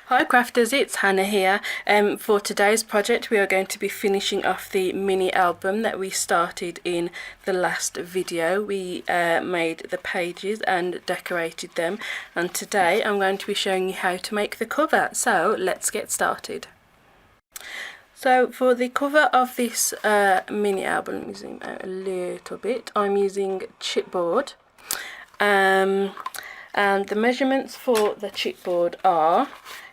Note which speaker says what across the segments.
Speaker 1: Hi crafters, it's Hannah here. For today's project we are going to be finishing off the mini album that we started in the last video. We made the pages and decorated them, and today I'm going to be showing you how to make the cover. So let's get started. So for the cover of this mini album, let me zoom out a little bit, I'm using chipboard. And the measurements for the chipboard are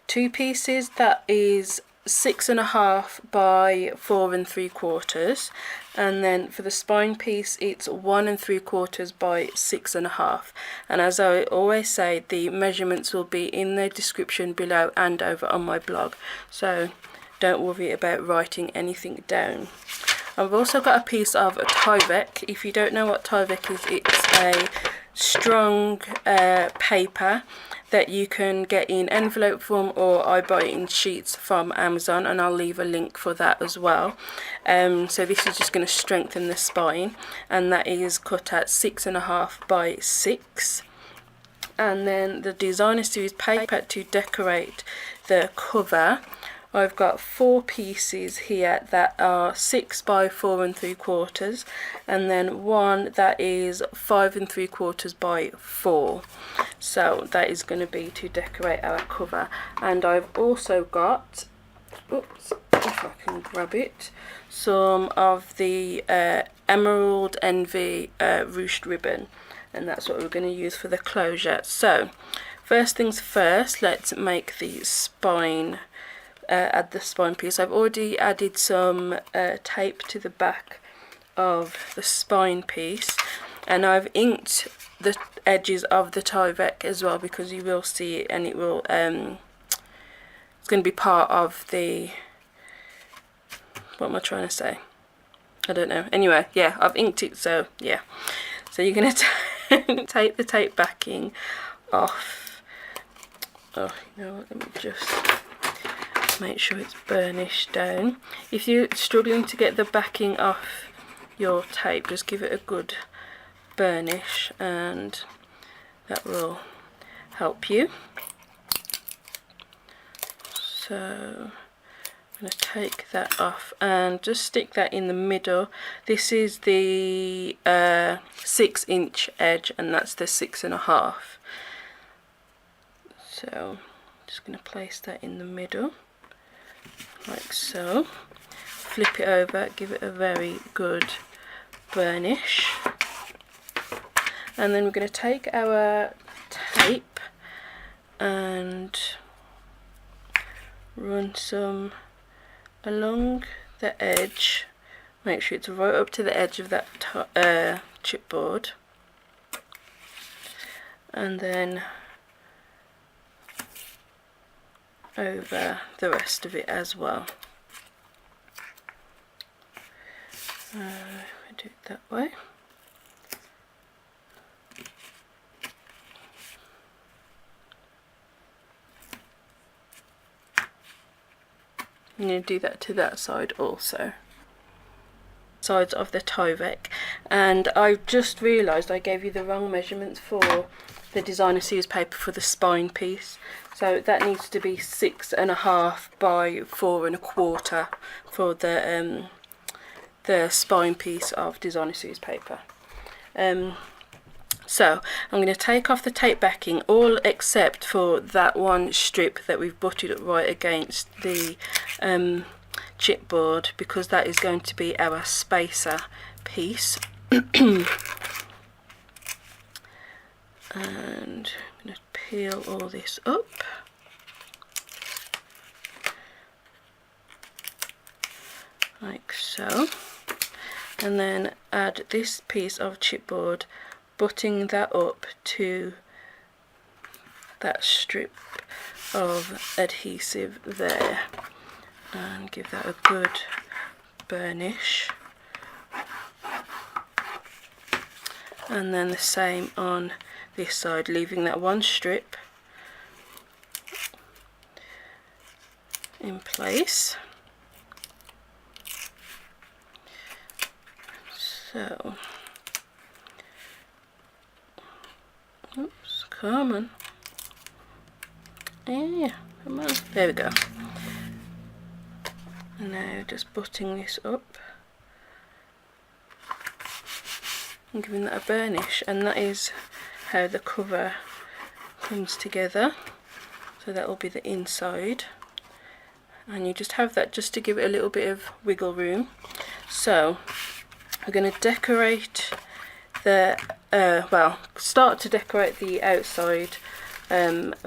Speaker 1: 2 pieces that is 6.5 by 4 3/4, and then for the spine piece it's 1 3/4 by 6.5. And as I always say, the measurements will be in the description below and over on my blog, so don't worry about writing anything down. I've also got a piece of Tyvek. If you don't know what Tyvek is, it's a strong paper that you can get in envelope form, or I buy it in sheets from Amazon, and I'll leave a link for that as well. So this is just going to strengthen the spine, and that is cut at 6.5 by 6. And then the designer series paper to decorate the cover, I've got 4 pieces here that are 6 by 4 3/4, and then one that is 5 3/4 by 4. So that is going to be to decorate our cover. And I've also got, oops, if I can grab it, some of the Emerald Envy ruched ribbon, and that's what we're going to use for the closure. So first things first, let's make the spine. Add the spine piece. I've already added some tape to the back of the spine piece, and I've inked the edges of the Tyvek as well, because you will see it, and it will it's going to be part of the, what am I trying to say, I don't know. Anyway, yeah, I've inked it, so yeah. So you're going to take the tape backing off. Oh, you know what, let me just make sure it's burnished down. If you're struggling to get the backing off your tape, just give it a good burnish and that will help you. So I'm going to take that off and just stick that in the middle. This is the 6-inch edge, and that's the 6.5. So I'm just going to place that in the middle, like so. Flip it over, give it a very good burnish, and then we're going to take our tape and run some along the edge. Make sure it's right up to the edge of that chipboard, and then over the rest of it as well. We do it that way. I'm going to do that to that side also. Sides of the Tyvek. And I just realised I gave you the wrong measurements for the designer series paper for the spine piece. So that needs to be 6.5 by 4 1/4 for the spine piece of designer series paper. So I'm going to take off the tape backing, all except for that one strip that we've butted up right against the chipboard, because that is going to be our spacer piece. And I'm going to peel all this up. Like so. And then add this piece of chipboard, butting that up to that strip of adhesive there, and give that a good burnish. And then the same on this side, leaving that one strip in place. So, oops, come on. Yeah, Come on, there we go. And now just butting this up and giving that a burnish, and that is how the cover comes together. So that will be the inside, and you just have that just to give it a little bit of wiggle room. So we're going to decorate the well, start to decorate the outside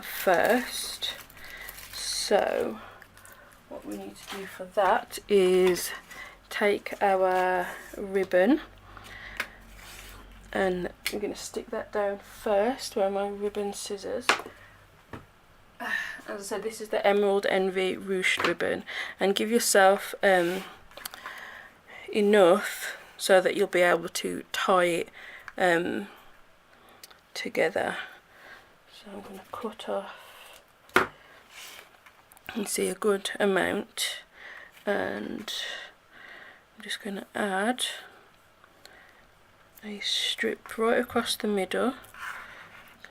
Speaker 1: first. So what we need to do for that is take our ribbon, and I'm going to stick that down first. Where are my ribbon scissors? As I said, this is the Emerald Envy ruched ribbon, and give yourself enough so that you'll be able to tie it together. So I'm going to cut off, you see, a good amount, and I'm just going to add a strip right across the middle,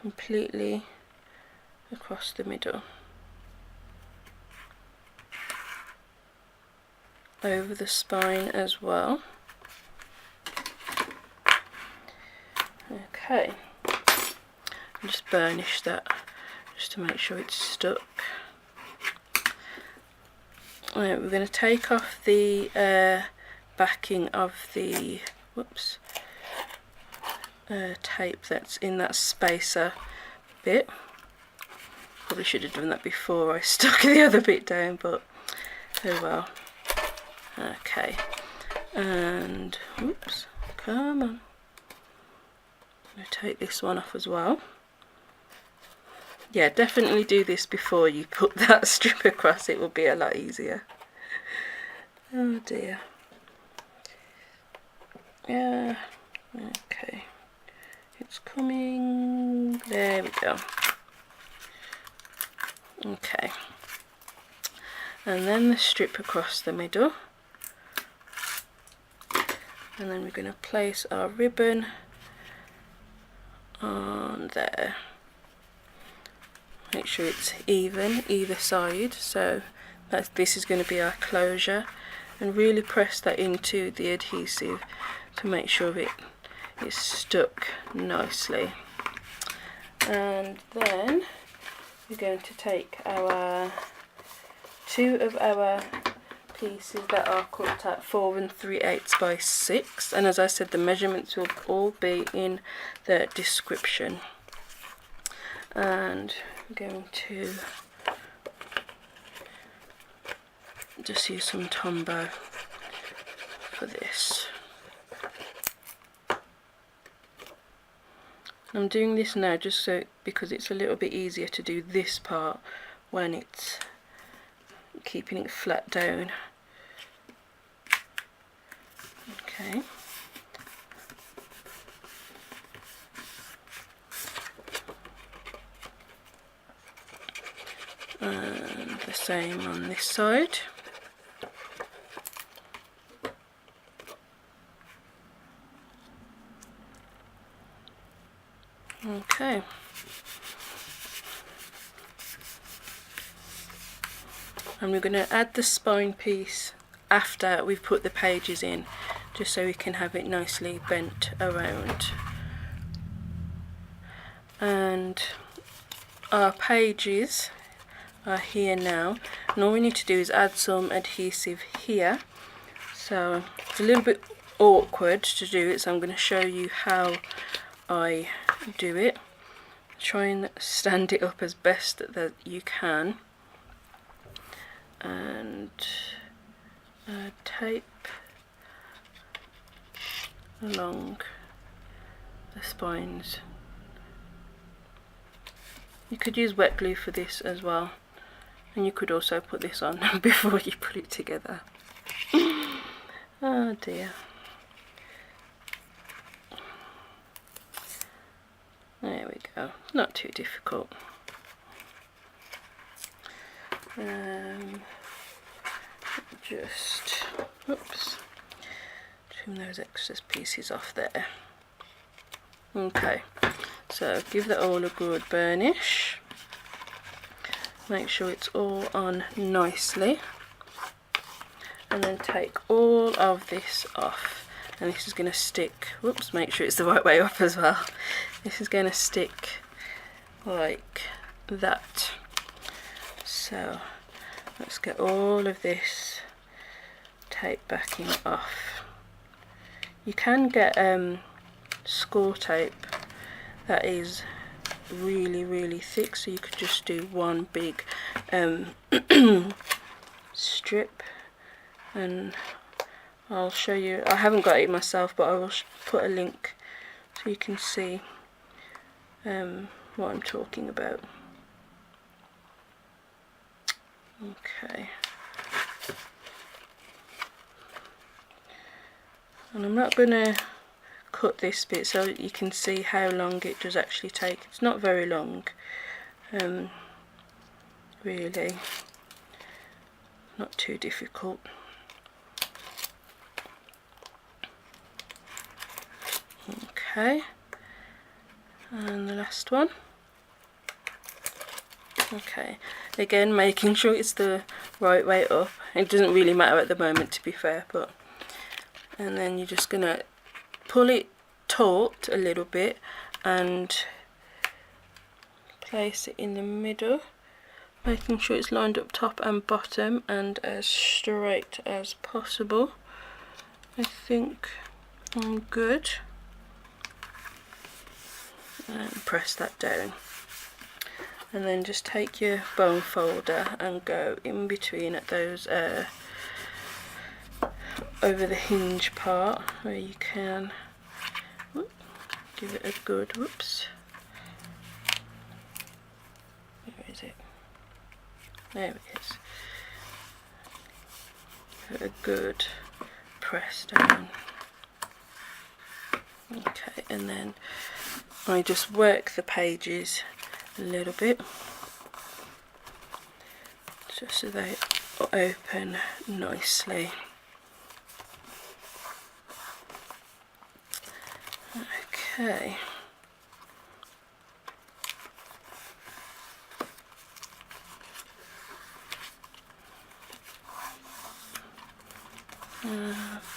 Speaker 1: completely across the middle, over the spine as well. Okay, and just burnish that just to make sure it's stuck. Right, we're going to take off the backing of the tape that's in that spacer bit. Probably should have done that before I stuck the other bit down, but oh well. Okay, and oops, come on. I'm going to take this one off as well. Yeah, definitely do this before you put that strip across, it will be a lot easier. Oh dear. Yeah, okay. It's coming. There we go. Okay. And then the strip across the middle. And then we're going to place our ribbon on there. Make sure it's even either side, so that this is going to be our closure, and really press that into the adhesive to make sure it is stuck nicely. And then we're going to take our two of our pieces that are cut at 4 3/8 by 6, and as I said, the measurements will all be in the description. And I'm going to just use some Tombow for this. I'm doing this now just so because it's a little bit easier to do this part when it's keeping it flat down. Okay. And the same on this side. Okay. And we're going to add the spine piece after we've put the pages in, just so we can have it nicely bent around. And our pages are here now, and all we need to do is add some adhesive here. So it's a little bit awkward to do it, so I'm going to show you how I do it. Try and stand it up as best that you can, and tape along the spines. You could use wet glue for this as well, and you could also put this on before you put it together. Oh dear. There we go, not too difficult. Just, oops, trim those excess pieces off there. Okay, so give that all a good burnish, make sure it's all on nicely, and then take all of this off, and this is going to stick, whoops, make sure it's the right way up as well. This is going to stick like that. So let's get all of this tape backing off. You can get score tape that is really thick, so you could just do one big strip, and I'll show you. I haven't got it myself, but I will put a link so you can see what I'm talking about. Okay, and I'm not gonna cut this bit so that you can see how long it does actually take. It's not very long, really, not too difficult. Okay, and the last one. Okay, again making sure it's the right way up. It doesn't really matter at the moment, to be fair, but, and then you're just gonna pull it taut a little bit and place it in the middle, making sure it's lined up top and bottom and as straight as possible. I think I'm good. And press that down, and then just take your bone folder and go in between at those over the hinge part, where you can give it a good, whoops, where is it? There it is. Give it a good press down. Okay, and then I just work the pages a little bit just so they open nicely. Okay.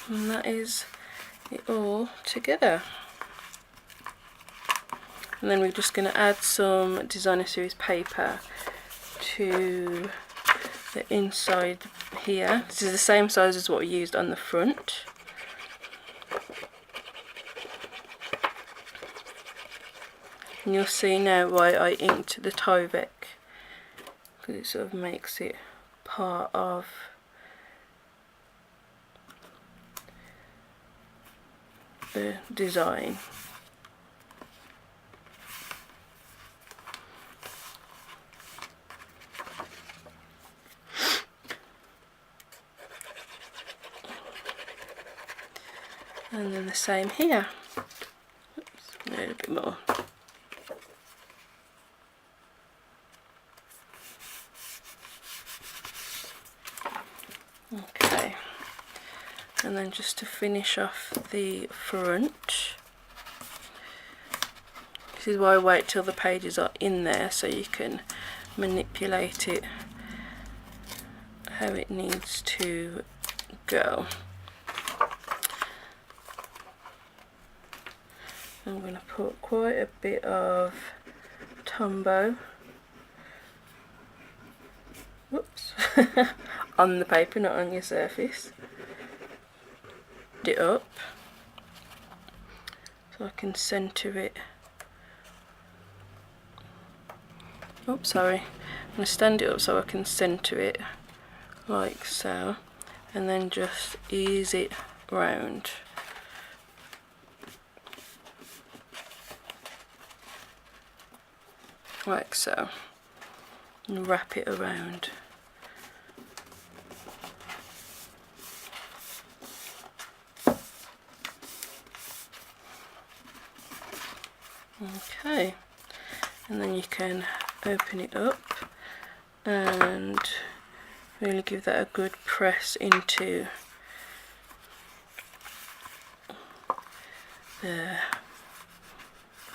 Speaker 1: And that is it all together. And then we're just going to add some designer series paper to the inside here. This is the same size as what we used on the front. And you'll see now why I inked the Tyvek, because it sort of makes it part of the design. And then the same here. Oops, a little bit more. Okay, and then just to finish off the front, this is why I wait till the pages are in there so you can manipulate it how it needs to go. I'm going to put quite a bit of Tombow, whoops, on the paper, not on your surface. It up so I can centre it. Oops, sorry. I'm going to stand it up so I can centre it like so, and then just ease it round. Like so, and wrap it around. Okay, and then you can open it up and really give that a good press into there.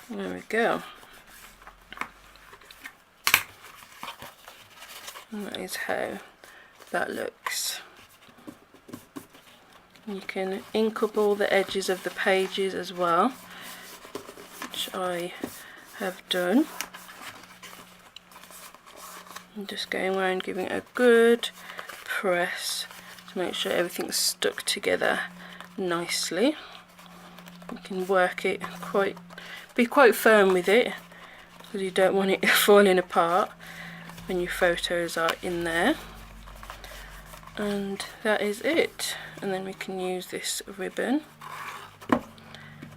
Speaker 1: There we go. And that is how that looks. You can ink up all the edges of the pages as well, which I have done. I'm just going around giving it a good press to make sure everything's stuck together nicely. You can work it be quite firm with it, because you don't want it falling apart when your photos are in there. And that is it. And then we can use this ribbon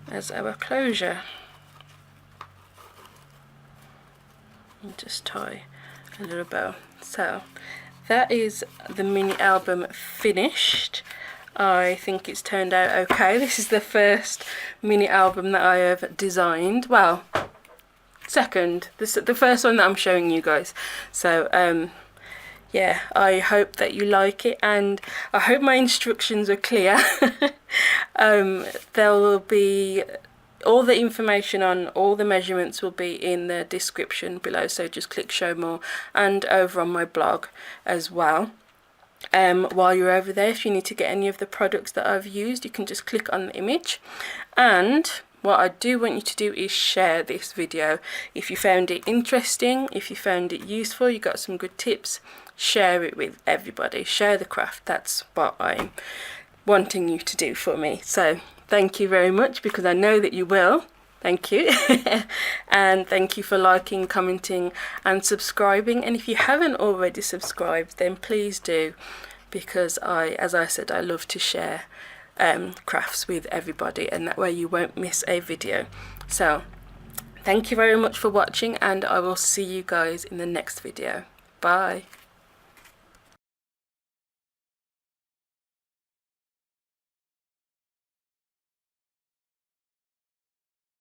Speaker 1: as our closure. And just tie a little bow. So that is the mini album finished. I think it's turned out okay. This is the first mini album that I have designed. Well, second. This is the first one that I'm showing you guys. So yeah, I hope that you like it, and I hope my instructions are clear. There will be all the information on all the measurements will be in the description below, so just click show more, and over on my blog as well. While you're over there, if you need to get any of the products that I've used, you can just click on the image. And what I do want you to do is share this video. If you found it interesting, if you found it useful, you got some good tips, share it with everybody. Share the craft. That's what I'm wanting you to do for me. So thank you very much, because I know that you will. Thank you. And thank you for liking, commenting and subscribing. And if you haven't already subscribed, then please do, because as I said, I love to share crafts with everybody, and that way you won't miss a video. So thank you very much for watching, and I will see you guys in the next video. Bye.